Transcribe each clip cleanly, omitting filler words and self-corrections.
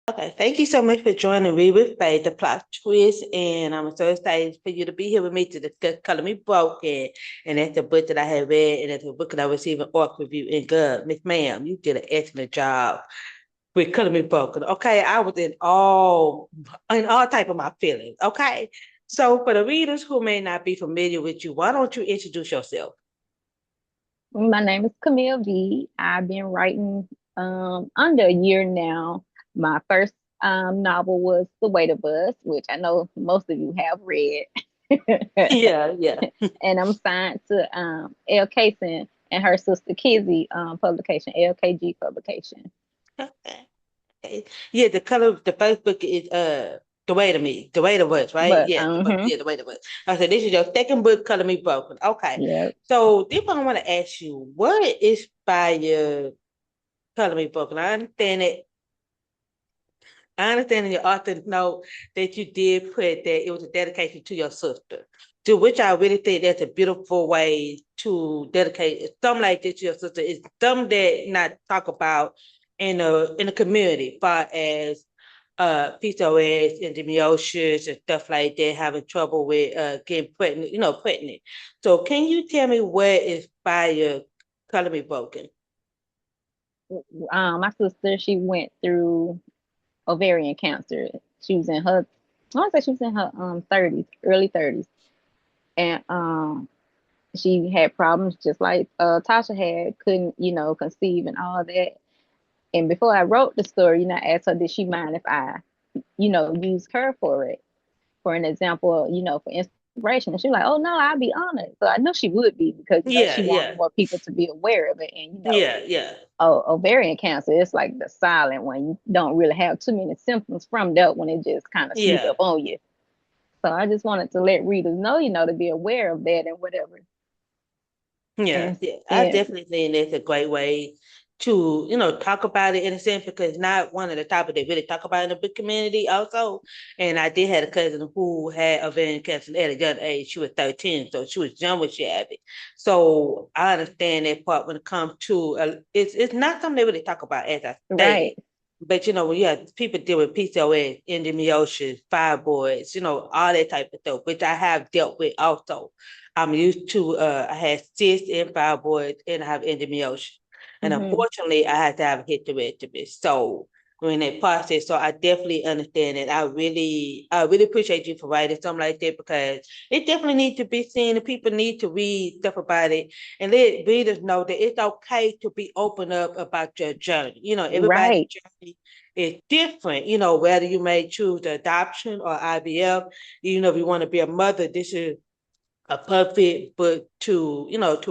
Okay, thank you so much for joining me with Faye, the plot twist, and I'm so excited for you to be here with me to discuss Color Me Broken, and that's the book that I have read, and that's the book that I received an art review. And good, Miss Ma'am, you did an excellent job with Color Me Broken. Okay, I was in all type of my feelings. Okay, so for the readers who may not be familiar with you, why don't you introduce yourself? My name is Camille V. I've been writing under a year now. My first novel was The Weight of Us, which I know most of you have read. Yeah, yeah. And I'm signed to L. Kaysen and her sister Kizzy publication, LKG publication. Okay. Yeah, the first book is The Way to Me, The Way to Us, right? But Yeah, yeah, The Way to Us. I said this is your second book, Color Me Broken. Okay. yeah. So this one I want to ask you, what inspired Color Me Broken? I understand in your author note that you did put that it was a dedication to your sister. To which I really think that's a beautiful way to dedicate something like this to your sister. It's something that not talk about in the community, far as PCOS, endometriosis and stuff like that, having trouble with getting pregnant, pregnant. So can you tell me what inspired Color Me Broken? My sister, she went through ovarian cancer. She was in her, I want to say she was in her 30s, early 30s. And she had problems just like Tasha had, couldn't, conceive and all that. And before I wrote the story, I asked her, did she mind if I, use her for it, for an example, for inspiration? And she was like, oh no, I'd be honored. So I knew she would be because, she Yeah, wanted yeah, more people to be aware of it. And, yeah, yeah. ovarian cancer, it's like the silent one. You don't really have too many symptoms from that when it just kind of sneak Yeah. up on you. So I just wanted to let readers know, to be aware of that and whatever. Yeah, And yeah, I yeah, definitely think that's a great way to, talk about it in a sense because it's not one of the topics they really talk about in the book community also. And I did have a cousin who had ovarian cancer at a young age. She was 13, so she was young when she had it. So I understand that part when it comes to it's not something they really talk about as I stated. right. But when you have people deal with PCOS, endometriosis, fibroids, all that type of stuff, which I have dealt with also. I'm used to I had cysts and fibroids and I have endometriosis. And Hmm. unfortunately I had to have a hysterectomy. So during that process, so I definitely understand it. I really appreciate you for writing something like that because it definitely needs to be seen and people need to read stuff about it and let readers know that it's okay to be open up about your journey. Everybody's Right. journey is different, whether you may choose adoption or IVF, if you want to be a mother, this is a perfect book to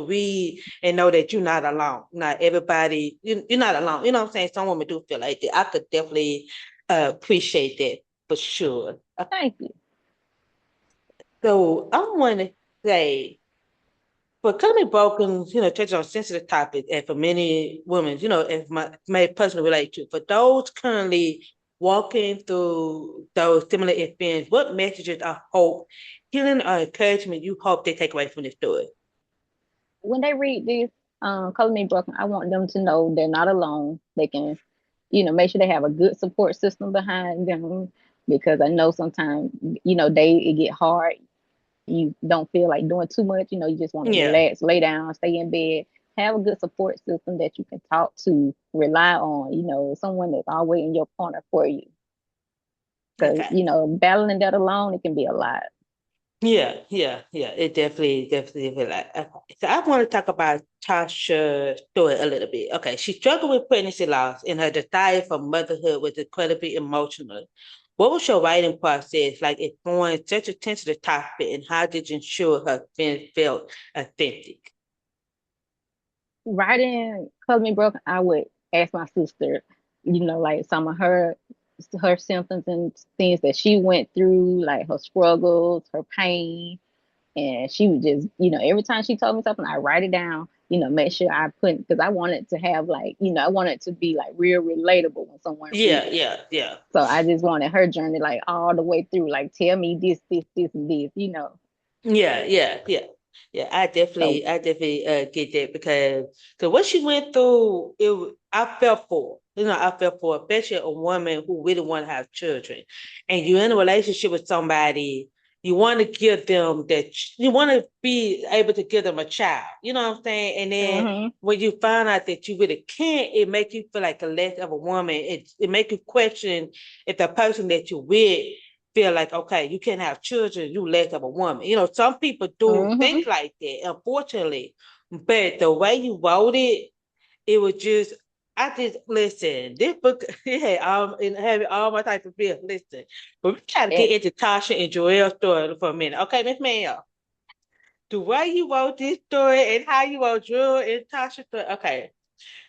read and know that you're not alone. Not everybody, you're not alone. You know what I'm saying? Some women do feel like that. I could definitely appreciate that for sure. Thank you. So I want to say, for Coming Broken, touch on sensitive topics, and for many women, if my may personally relate to, for those currently walking through those similar experiences, what messages of hope, healing, or encouragement you hope they take away from this story? When they read this, Color Me Broken, I want them to know they're not alone. They can, make sure they have a good support system behind them because I know sometimes, it get hard. You don't feel like doing too much. You just want to Yeah. relax, lay down, stay in bed. Have a good support system that you can talk to, rely on. Someone that's always in your corner for you. Because Okay. battling that alone, it can be a lot. Yeah, yeah, yeah. It definitely feel like. Okay. So I want to talk about Tasha's story a little bit. Okay, she struggled with pregnancy loss, and her desire for motherhood was incredibly emotional. What was your writing process like exploring such a sensitive topic, and how did you ensure her feelings felt authentic? Writing Color Me Broken, I would ask my sister, like some of her symptoms and things that she went through, like her struggles, her pain. And she would just, every time she told me something, I write it down, make sure I put, because I wanted to have like, I wanted to be like real relatable when someone read Yeah, it. yeah, yeah. So I just wanted her journey like all the way through, like tell me this, this, this, and this. Yeah, yeah, yeah. Yeah, So I definitely get that because what she went through, I felt for. You know, I felt for, especially a woman who really want to have children, and you're in a relationship with somebody. You want to give them that. You want to be able to give them a child. You know what I'm saying? And then mhm, when you find out that you really can't, it make you feel like a less of a woman. It make you question if the person that you're with feel like, okay, you can't have children, you less of a woman. You know, some people do mhm. think like that, unfortunately. But the way you wrote it, it was just, I just listen. This book, it had all my type of feel. Listen, but we try to get It, into Tasha and Joelle's story for a minute, okay, Miss Mayo? The way you wrote this story and how you wrote Joel and Tasha's story, okay.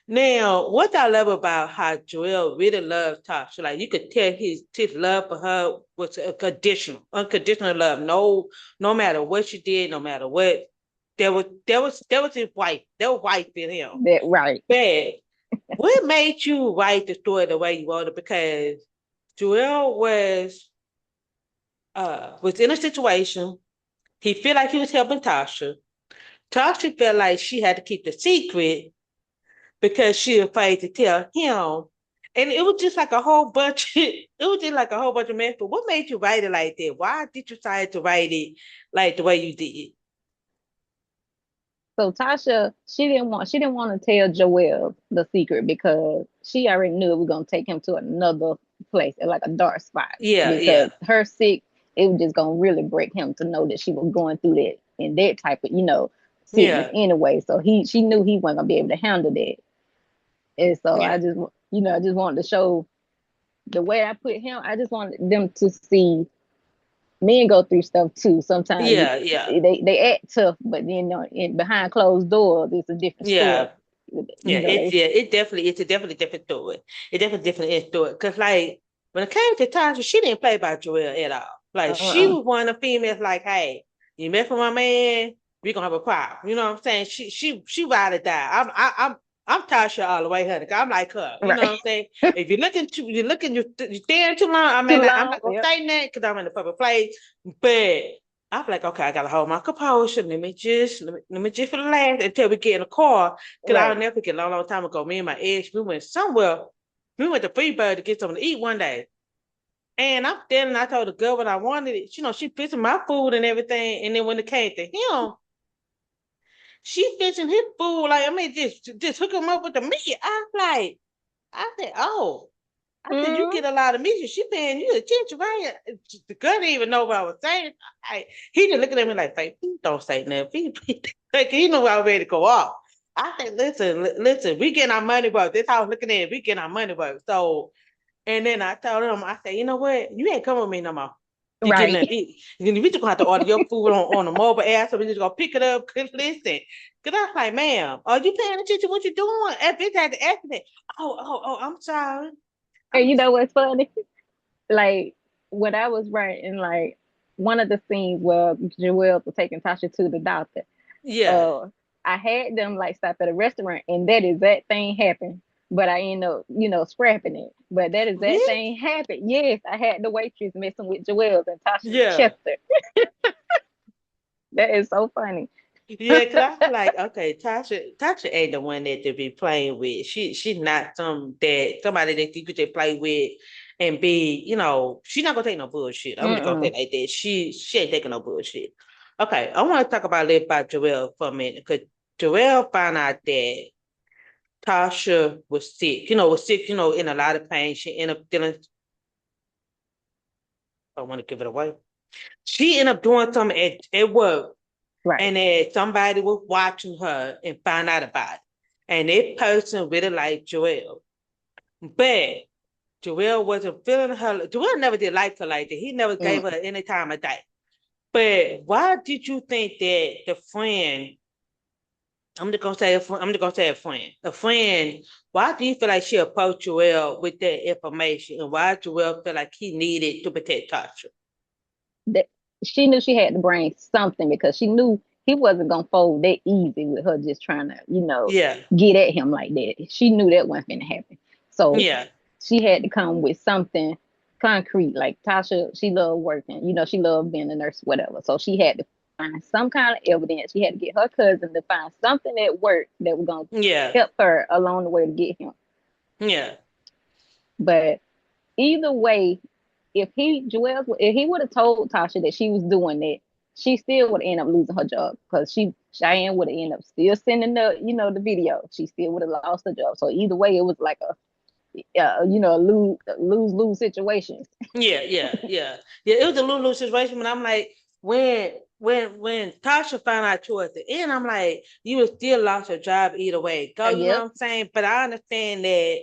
Now, what I love about how Joel really loves Tasha, like you could tell his love for her was a conditional, unconditional love. No matter what she did, no matter what, there was his wife. There was wife in him. that right. But what made you write the story the way you wrote it? Because Joel was in a situation. He felt like he was helping Tasha. Tasha felt like she had to keep the secret because she was afraid to tell him. And it was just like a whole bunch. It was just like a whole bunch of mess. But what made you write it like that? Why did you decide to write it like the way you did? So Tasha, she didn't want to tell Joelle the secret because she already knew it was gonna take him to another place, like a dark spot. Yeah, Because yeah, her sick, it was just gonna really break him to know that she was going through that and that type of, sickness yeah, anyway. So she knew he wasn't gonna be able to handle that. And so yeah, I just wanted to show the way I put him. I just wanted them to see men go through stuff too. Sometimes yeah, yeah, they act tough, but then behind closed doors, it's a different story. yeah. Yeah, They it's a definitely different story. It definitely is story. Cause like when it came to Tasha, she didn't play by Joelle at all. Like she uh-uh. was one of the females like, hey, you mess with my man, we gonna have a problem. You know what I'm saying? She ride or die. I'm Tasha all the way, honey. 'Cause I'm like her. You know what Right. I'm saying? If you staring too long, Too I'm long. not gonna Yep. say that because I'm in the public place. But I'm like, okay, I gotta hold my composure. Let me just for the last until we get in the car. Cause I'll Right. never forget a long time ago. Me and my ex, we went somewhere. We went to Freebird to get something to eat one day. And I'm there and I told the girl what I wanted. She fixing my food and everything. And then when it came to him, she fixing his food. Like, I mean, just hook him up with the meat. I said, oh. I said, you Mm-hmm. get a lot of meat. She paying you attention, right? The girl didn't even know what I was saying. He just looking at me like, Faye, please don't say nothing. Like, he knew I was ready to go off. I said, listen, we getting our money worth. This how I was looking at it. We getting our money worth. So, and then I told him, I said, you know what? You ain't coming with me no more. You getting Right. to eat. We just gonna have to order your food on a mobile app, so we just gonna pick it up. Cause listen, cause I was like, ma'am, are you paying attention? What you doing? If bitch had to ask me, oh, I'm sorry. And I'm you know what's funny? Like when I was writing, like one of the scenes where Joelle was taking Tasha to the doctor. Yeah. Uh, I had them like stop at a restaurant, and that exact thing happened. But I end up, scrapping it. But that exact Really? thing happened. Yes, I had the waitress messing with Joelle and Tasha Yeah. Chester. That is so funny. Yeah, because I feel like, okay, Tasha ain't the one that to be playing with. She's not somebody that you could just play with and be, she's not gonna take no bullshit. I'm just gonna say Mm-mm. it like that. She ain't taking no bullshit. Okay, I want to talk about a little about Joelle for a minute because Joelle found out that Tasha was sick, in a lot of pain. She ended up dealing, I don't want to give it away. She ended up doing something at work Right. and then somebody was watching her and found out about it. And that person really liked Joelle. But Joelle wasn't feeling her. Joelle never did like her like that. He never gave Mm. her any time of day. But why did you think that the friend, I'm just gonna say a friend. A friend, why do you feel like she approached Joelle with that information? And why Joelle feel like he needed to protect Tasha? That she knew she had to bring something because she knew he wasn't gonna fold that easy with her just trying to, Yeah, get at him like that. She knew that wasn't gonna happen. So yeah, she had to come with something concrete. Like Tasha, she loved working, she loved being a nurse, whatever. So she had to find some kind of evidence. She had to get her cousin to find something at work that was gonna Yeah. help her along the way to get him. Yeah. But either way, if he would have told Tasha that she was doing that, she still would end up losing her job because Cheyenne would have ended up still sending the video. She still would have lost her job. So either way, it was like a lose situation. Yeah. It was a lose situation, but I'm like, when Tasha found out towards the end, I'm like, you would still lost your job either way. Go, you know what I'm saying? But I understand that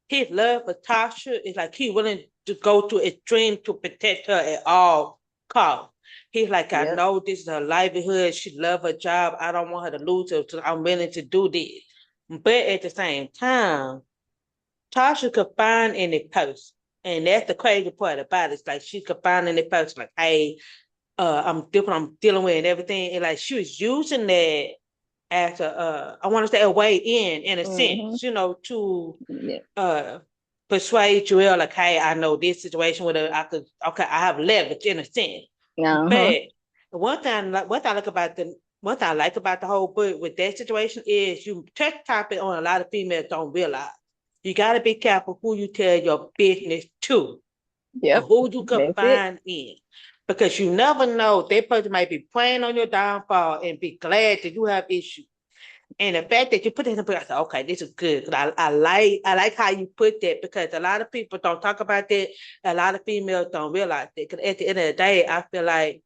his love for Tasha is like he willing to go to extreme to protect her at all costs. He's like, I know this is her livelihood. She love her job. I don't want her to lose her, so I'm willing to do this. But at the same time, Tasha could find any post. And that's the crazy part about it. It's like she could find any post like, hey, I'm dealing with and everything. And like she was using that as I want to say a way in a sense, to persuade Joelle, like, hey, I know this situation with her, I have leverage in a sense. But one thing I like about the whole book with that situation is you touch topic on a lot of females don't realize. You got to be careful who you tell your business to. Yep. Who you can find in. Because you never know, that person might be praying on your downfall and be glad that you have issues. And the fact that you put it in the book, I said, okay, this is good. I like how you put that because a lot of people don't talk about that. A lot of females don't realize that. Because at the end of the day, I feel like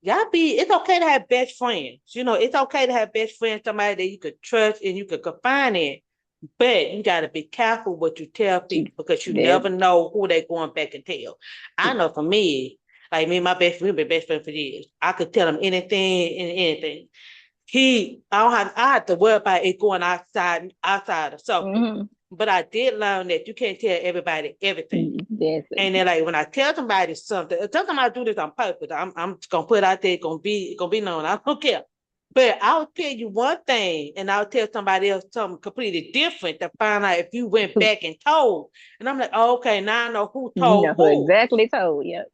it's okay to have best friends. It's okay to have best friends, somebody that you could trust and you could confide in. But you got to be careful what you tell people because you never know who they're going back and tell. I know for me, like me and my best friend, we've been best friends for years. I could tell him anything and anything. I have to worry about it going outside the circle. But I did learn that you can't tell everybody everything. And then like when I tell somebody something, sometimes I do this on purpose. I'm just gonna put it out there, gonna be known. I don't care. But I'll tell you one thing, and I'll tell somebody else something completely different to find out if you went back and told. And I'm like, oh, okay, now I know who told who. Exactly told, yeah.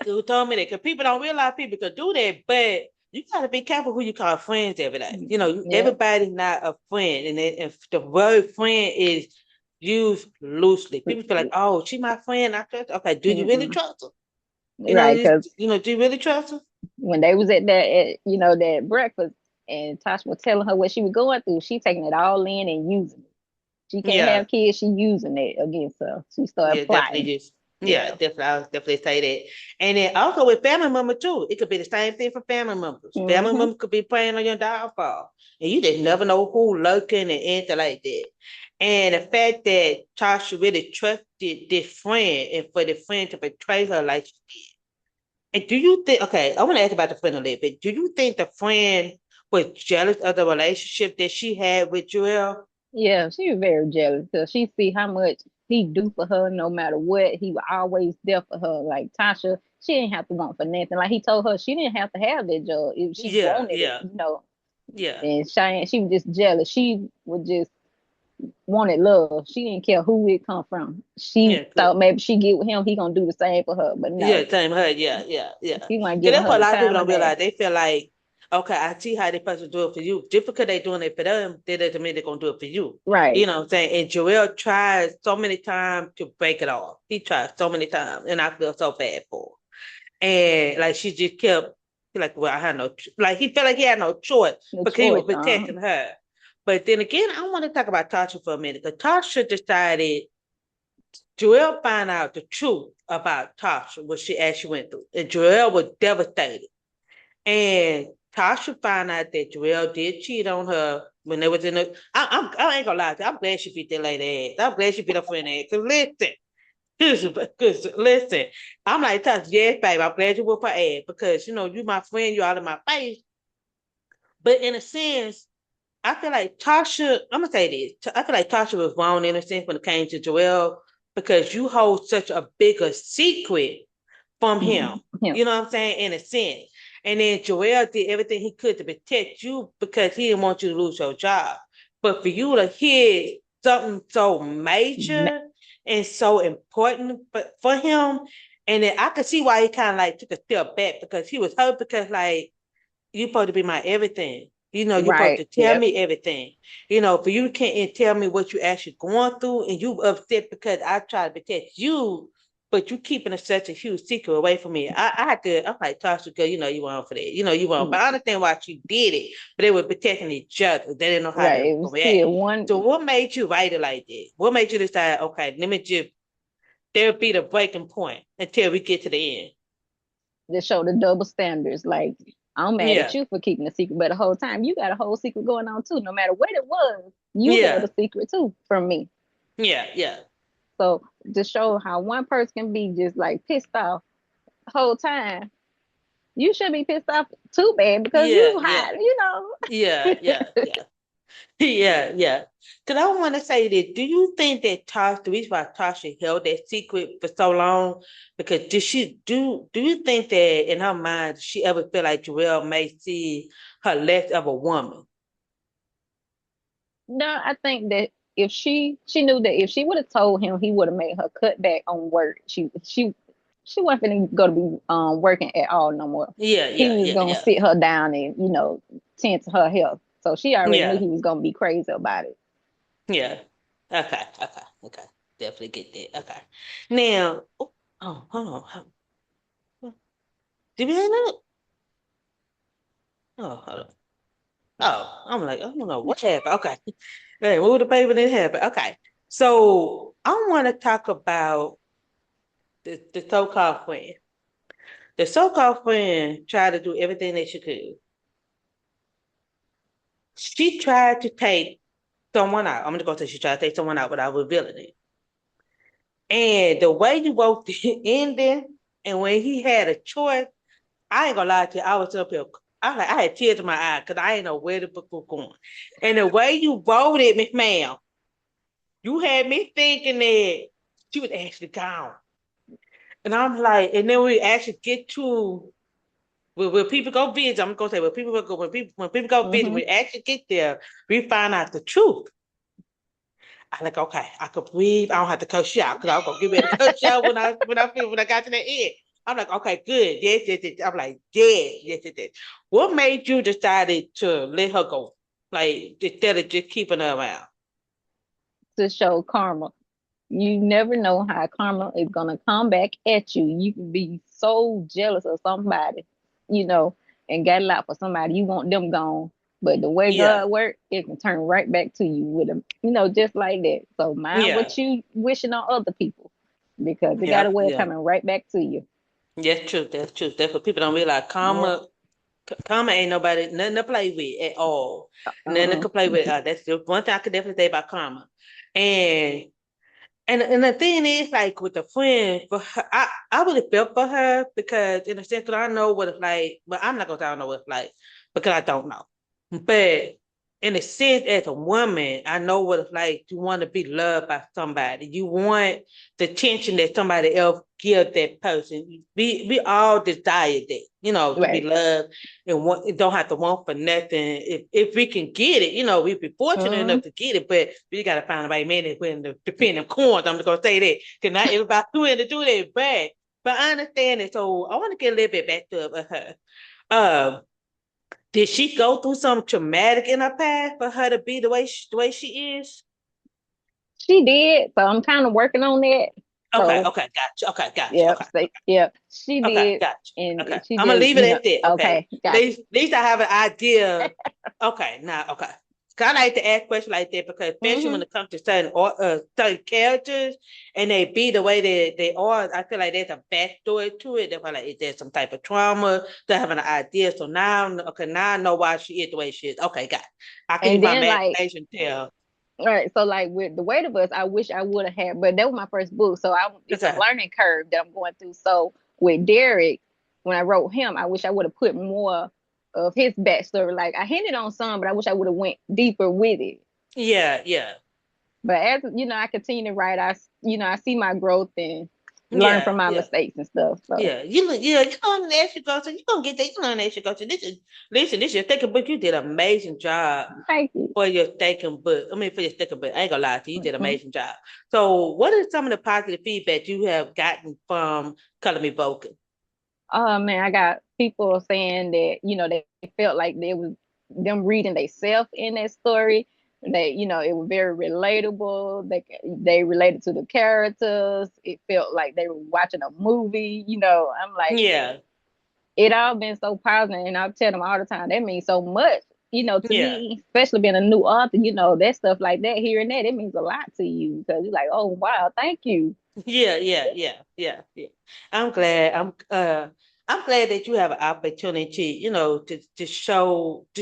Who told me that? Because people don't realize people could do that, but you got to be careful who you call friends every day. Everybody's not a friend. And if the word friend is used loosely, people feel like, oh, she my friend. I trust her. Okay, do you really trust her? Do you really trust her? When they was at that breakfast and Tasha was telling her what she was going through, she taking it all in and using it. She can't have kids, she using it against her. She started plotting. Definitely. I would definitely say that. And then also with family members too, it could be the same thing for family members. Family members could be praying on your downfall. And you just never know who lurking and anything like that. And the fact that Tasha really trusted this friend and for the friend to betray her like she did. And do you think, okay, I want to ask about the friend a little bit. Do you think the friend was jealous of the relationship that she had with Joelle? Yeah, she was very jealous because she see how much he do for her no matter what. He was always there for her. Like Tasha, she didn't have to want for nothing. Like he told her she didn't have to have that job if she wanted it, Yeah. And Cheyenne, she was just jealous. She was just wanted love. She didn't care who it come from. She thought maybe she get with him, he gonna do the same for her. But no. Yeah, same her. Yeah. He might give That's her what a lot of people time don't of day. realize. They feel like, okay, I see how they person do it for you. Just because they doing it for them, that doesn't mean they're gonna do it for you. Right. You know what I'm saying? And Joelle tried so many times to break it off. He tried so many times, and I feel so bad for her. And like she just kept like, well, I had no like he felt like he had no choice because he was protecting her. But then again, I want to talk about Tasha for a minute. Because Tasha decided Joelle found out the truth about Tasha, what she actually went through. And Joelle was devastated. And Tasha found out that Joelle did cheat on her when they was in the. I ain't gonna lie to you. I'm glad she beat that lady ass. I'm glad she beat her friend ass. Because listen, I'm like, Tasha, yes, babe, I'm glad you whooped her ass because you my friend, you out of my face. But in a sense, I feel like Tasha, I'm gonna say this. I feel like Tasha was wrong in a sense when it came to Joelle because you hold such a bigger secret from him. You know what I'm saying? In a sense. And then Joelle did everything he could to protect you because he didn't want you to lose your job. But for you to hear something so major and so important for him, and then I could see why he kind of like took a step back because he was hurt because like you're supposed to be my everything. You know, you're supposed Right. to tell Yep. me everything. You know, for you can't tell me what you're actually going through, and you upset because I try to protect you, but you keeping such a huge secret away from me. I had to. I'm like, Tasha, girl, you know you wrong for that. You know you wrong, but I understand why she did it. But they were protecting each other. They didn't know how Right. to It was react. still one So what made you write it like that? What made you decide? Okay, let me just there'll be the breaking point until we get to the end. to show the double standards. Like, I'm mad at Yeah, you for keeping a secret, but the whole time you got a whole secret going on too. No matter what it was, you held yeah, a secret too from me. yeah, yeah, So to show how one person can be just like pissed off the whole time, you should be pissed off too bad because yeah, you yeah, hide, you know. yeah, yeah, yeah. Yeah, yeah. Because I want to say that, do you think that Tasha, the reason why Tasha held that secret for so long, because do you think that in her mind, she ever feel like Jarrell may see her less of a woman? No, I think that if she knew that if she would have told him, he would have made her cut back on work. She wasn't gonna go to be working at all no more. Yeah, He yeah, was yeah, gonna yeah, sit her down and tend to her health. So she already knew yeah, he was gonna be crazy about it. yeah. Okay, okay, okay. Definitely get that. Okay. Now, hold on. Did we hang up? Oh, hold on. Oh, I'm like, I don't know what happened. Okay. Hey, move the paper, then happened. Okay. So I want to talk about the so-called friend. The so-called friend tried to do everything that she could. She tried to take someone out. I'm gonna go say she tried to take someone out without revealing it. And the way you wrote the ending, and when he had a choice, I ain't gonna lie to you, I was up here. I had tears in my eyes because I didn't know where the book was going. And the way you wrote it, Miss Ma'am, you had me thinking that she was actually gone. And I'm like, and then we actually get to when people go visit, I'm gonna say when people go visit, Hmm. we actually get there, we find out the truth. I like, okay, I could breathe. I don't have to coach you out because I was gonna get ready to coach you out when I got to the end. I'm like, okay, good. Yes, yes, yes. I'm like, yes, yes, yes, yes. What made you decided to let her go? Like instead of just keeping her around? To show karma. You never know how karma is gonna come back at you. You can be so jealous of somebody, you know, and got a lot for somebody. You want them gone. But the way Yeah, God works, it can turn right back to you with them, just like that. So mind yeah, what you wishing on other people because it got yeah, a way of yeah. coming right back to you. That's true. That's true. That's what people don't realize. Yep. Karma ain't nobody nothing to play with at all. Nothing Uh-uh. to play with. That's the one thing I could definitely say about karma. And and the thing is, like with the friend, for her, I really felt for her because in a sense, 'cause I know what it's like, but I'm not gonna say I don't know what it's like because I don't know. But in a sense, as a woman, I know what it's like to want to be loved by somebody. You want the attention that somebody else gives that person. We all desire that, to be Right. loved and don't have to want for nothing. If we can get it, we be fortunate Mm-hmm. enough to get it, but we gotta find the right man that's willing to defend them corns. I'm just gonna say that because not everybody willing to do that, but I understand it. So I want to get a little bit back to her. Um, did she go through something traumatic in her past for her to be the way she is? She did. So I'm kind of working on that. Okay, So okay, gotcha. Okay, gotcha. yep, Okay, yep, she okay, did. gotcha. And Okay, she I'm gonna just, leave it at that. Okay, okay, gotcha. at least I have an idea. Okay, now okay. 'Cause I like to ask questions like that because especially when Mm-hmm. it comes to certain characters and they be the way they are, I feel like there's a backstory to it. They feel like there's some type of trauma. They have an idea. So now I know why she is the way she is. Okay, got it. I can use And my then like, imagination tell. all right, so like with the weight of us, I wish I would have had, but that was my first book, so it's a Okay. learning curve that I'm going through. So with Derek, when I wrote him, I wish I would have put more of his backstory. Like I hinted on some, but I wish I would have went deeper with it. Yeah, yeah, But as I continue to write, I see my growth and learn from yeah, my yeah. mistakes and stuff. So Yeah, you know, as you go, so you gonna get that. You know, as you go, so this is your second book. You did an amazing job thank you. for your second book. I mean, for your second book, I ain't gonna lie to you, you did an Mhm. amazing job. So, what is some of the positive feedback you have gotten from Color Me Vocal? Oh man, I got people saying that, they felt like they was them reading themselves in that story. That, it was very relatable. They related to the characters. It felt like they were watching a movie. I'm like, Yeah. it all been so positive, and I tell them all the time that means so much. To Yeah. me, especially being a new author, that stuff like that, hearing that, it means a lot to you because you're like, oh wow, thank you. Yeah. I'm glad. I'm glad that you have an opportunity, to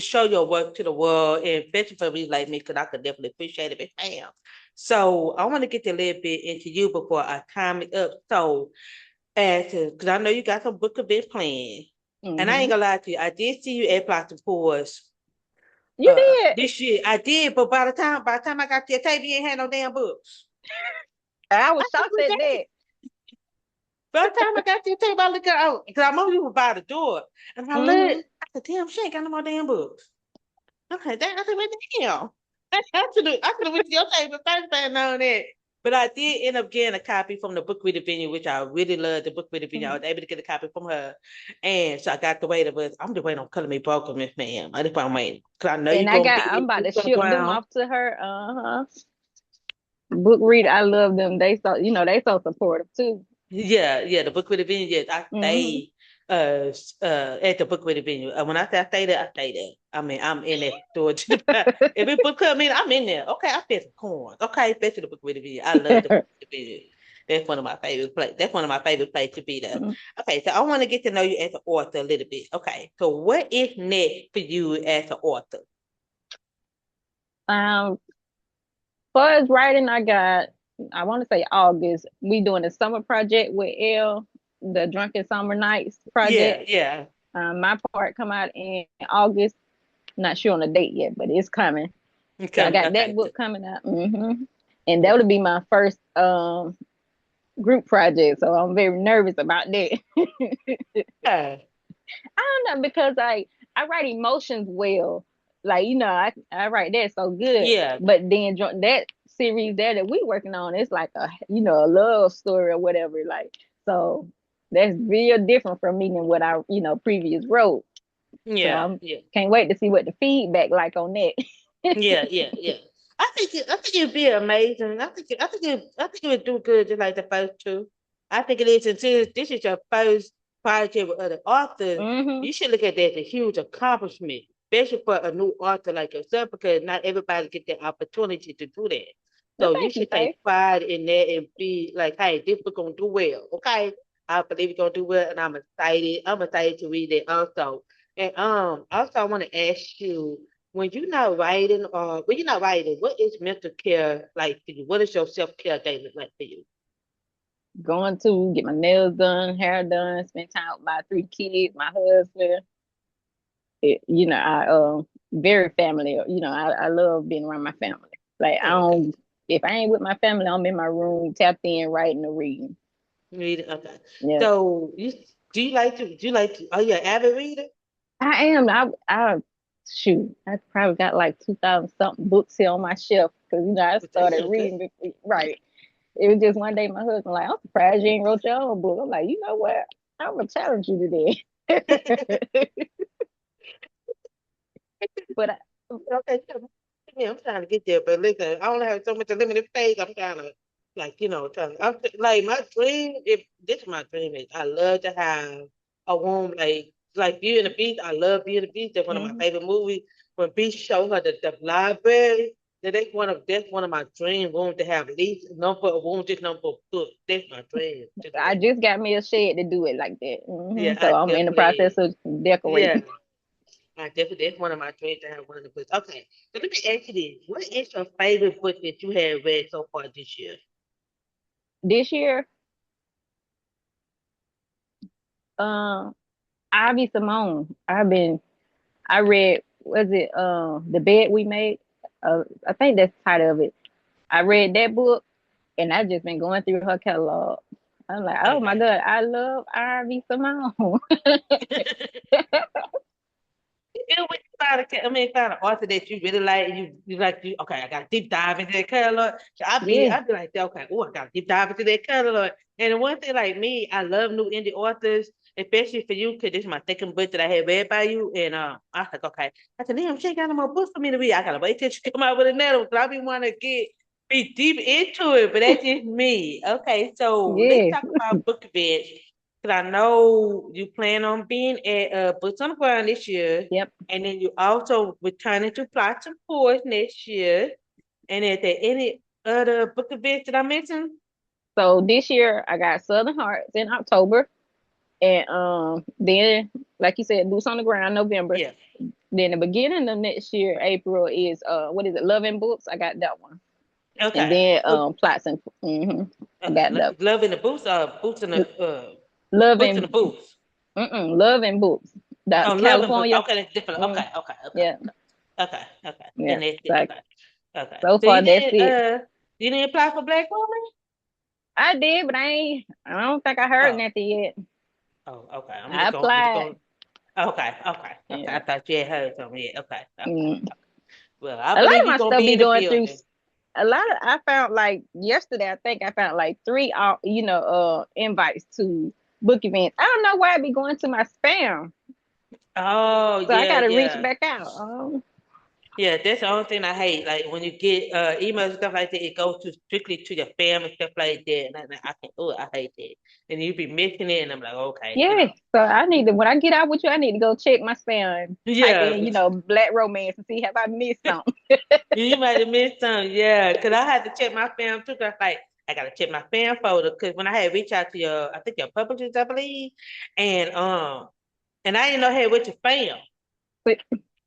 show your work to the world, and especially for me like me, because I could definitely appreciate it. But bam. So I want to get a little bit into you before our time is up. So, because I know you got some book event planned, and I ain't Mm-hmm. gonna lie to you, I did see you at Plaster Pores You did. this year. I did, but by the time I got to your table, you ain't had no damn books. I I was said, shocked "What at that?" that. By the time I got to the table, I look out because I know you were by the door, and I looked. Mm-hmm. I said, "Damn, she ain't got no more damn books." Okay, that I said, "What the hell?" I should have went to your table first and known that. But I did end up getting a copy from the book reader venue, which I really love. The book reader venue, I was able to get a copy from her, and so I got the wait. But I'm just waiting on Color Me Broken, Miss Ma'am. I just want to wait because I know you're And gonna I'm be about to on the ship them ground. off to her. Uh-huh. Book read, I love them. They so supportive too. Yeah, the book with the venue. Yes, I Mm-hmm. stay at the book with the venue. When I say I stay there, I stay there. I mean, I'm in that store to the back. If it book come in, I'm in there. Okay, I fed some corn. Okay, especially the book with the venue. I love the book with the venue. That's one of my favorite places. That's one of my favorite places to be there. Okay, so I want to get to know you as an author a little bit. Okay, so what is next for you as an author? um, far as writing, I want to say August. We doing a summer project with L, the Drunken Summer Nights project. Yeah. My part come out in August. Not sure on the date yet, but it's coming. So I Okay, got that okay. book coming out. And that would be my first group project. So I'm very nervous about that. Yeah, I don't know because I write emotions well. Like, I write that so good. yeah, But then that series there that we working on, it's like a love story or whatever. Like, so that's real different from me than what I, previous wrote. So yeah, I'm yeah. can't wait to see what the feedback like on that. Yeah. I think it'd be amazing. I think it would do good just like the first two. I think it is. And since this is your first project with other authors, hmm you should look at that as a huge accomplishment, especially for a new author like yourself, because not everybody get the opportunity to do that. Well, So you thank you, should take Faye. pride in that and be like, "Hey, this book gonna do well, okay? I believe it's gonna do well, and I'm excited. I'm excited to read it also." And also I want to ask you, when you're not writing, what is mental care like for you? What is your self-care daily like for you? Going to get my nails done, hair done, spend time with my three kids, my husband. I very family. I love being around my family. Like I Oh, okay. don't if I ain't with my family, I'm in my room, tapped in, writing or reading. Reading, okay. Yeah, So do you like to are you an avid reader? I am. I shoot. I probably got like 2,000 something books here on my shelf because I But started damn, good. reading before, right. It was just one day my husband like, I'm surprised you ain't wrote your own book. I'm like, you know what? I'm gonna challenge you today. but I, Okay, yeah, I'm trying to get there, but listen, I only have so much limited space. I'm kind of like my dream. If this is my dream, is I love to have a room like Beauty and the Beast. I love Beauty and the Beast. That's one of my mhm. favorite movies. When Beast show her the library, that's one of my dream rooms to have at least number of rooms, just number of books. That's my dream to do I that. just got me a shed to do it like that. Yeah, So I'm in the process of yeah. decorating. That's one of my dreams to have one of the books. Okay, so let me ask you this: what is your favorite book that you have read so far this year? This year, um, Ivy Simone. I read, was it The Bed We Made? I think that's the title of it. I read that book and I just been going through her catalog. I'm like, oh my Okay. God, I love Ivy Simone. When you find an author that you really like, okay, I got to deep dive into that catalog. So Yeah. I'd be like, okay, oh, I got to deep dive into that catalog. And the one thing like me, I love new indie authors, especially for you, because this is my second book that I had read by you, and I was like, okay. I said, damn, she ain't got no more books for me to read. I gotta wait till she come out with another one, because I be want to be deep into it, but that's just me. Okay, so let's Yes. talk about book events. Because I know you plan on being at Boots on the Ground this year, Yep. and then you also returning to Plots and Pours next year. And is there any other book events that I mentioned? So this year I got Southern Hearts in October, and then like you said, Boots on the Ground November. Yeah. Then the beginning of next year, April is what is it? Love and Books. I got that one, and Okay. then Oh, Plots and I okay. got that. Love in the boots or Love boots in the and boots. Love and Books. Oh, That love and boots. California. Okay, that's different. Mm, Okay, okay, okay, yeah, okay, okay. yeah. And that's it. So, Okay, okay. so So far that's it. you didn't apply for Black Woman? I did, but I don't think I heard Oh, nothing yet. oh, okay. I I'm just applied. gonna. Okay, okay, okay. I Yeah. thought you had heard something. Yeah. Okay, okay. Mm. Well, I A lot believe of you're my gonna stuff be be in the going through. building. A lot of I found like yesterday. I think I found like three, invites to book events. I don't know why it be going to my spam, Oh, so I yeah, got to reach yeah. back out. Yeah, that's the only thing I hate. Like when you get emails and stuff like that, it goes to strictly to your family and stuff like that. And I can, oh, I hate that. And you be missing it, and I'm like, okay, Yeah, so I need to when I get out with you, I need to go check my spam and type yeah, in, Black romance and see have I missed something. you might have missed some, yeah. Because I had to check my spam too. Cause like I gotta check my spam folder. Because when I had reached out to your, I think your publishers, I believe, and I didn't know hey, went to spam. But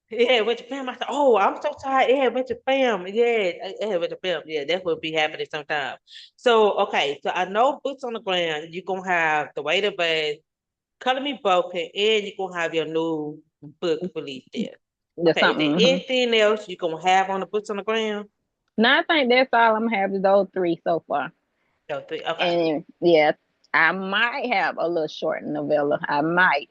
Yeah, with the fam. I said, "Oh, I'm so tired." Yeah, with the fam. Yeah, with the fam. Yeah, that's what be happening sometimes. So, okay, so I know boots on the ground. You're gonna have the weight of us, color me broken, and you're gonna have your new book released there. there's Okay, is there something. anything else you gonna have on the boots on the ground? No, I think that's all I'm having those three so far. No, three. Okay, And yeah, I might have a little short novella. I might.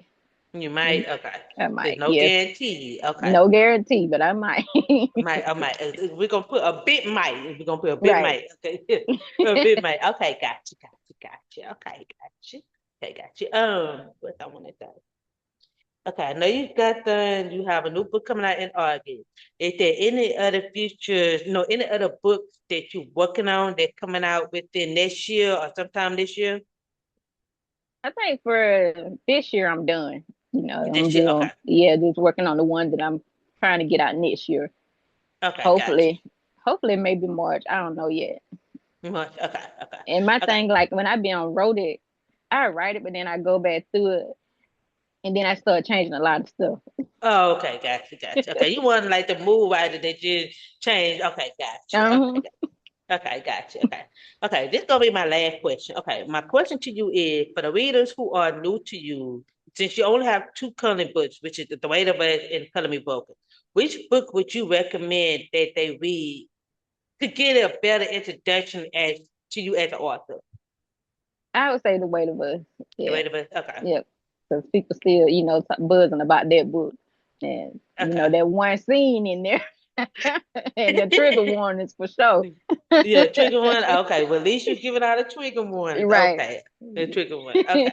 you might. Okay, I there's might. no Yes. guarantee. Okay, No guarantee, but I might. I might. We're gonna put a bit might. We're gonna put a bit Right. might. Okay, a bit might. Okay, gotcha. Okay, gotcha. Okay, gotcha. What I want to say. Okay, I know you have a new book coming out in August. Is there any other future, any other books that you're working on that coming out within next year or sometime this year? I think for this year I'm done. This year, okay. Just working on the one that I'm trying to get out next year. Okay, gotcha. Hopefully maybe March. I don't know yet. Okay. And my Okay. thing, like when I be on road it, I write it, but then I go back through it, and then I start changing a lot of stuff. Oh, okay, gotcha. Okay, you want like the move writer that you change. Okay, gotcha. Uh-huh. Okay, gotcha. Okay. This is gonna be my last question. Okay, my question to you is for the readers who are new to you, since you only have two coloring books, which is The Weight of Us and Color Me Broken, which book would you recommend that they read to get a better introduction as to you as an author? I would say The Weight of Us. The Yeah, Weight of Us. Okay. yeah, because people still, buzzing about that book, and Okay. that one scene in there, and the trigger warnings for sure. Yeah, trigger one. Okay, well, at least you're giving out a trigger one. Right. Okay, the trigger one. Okay.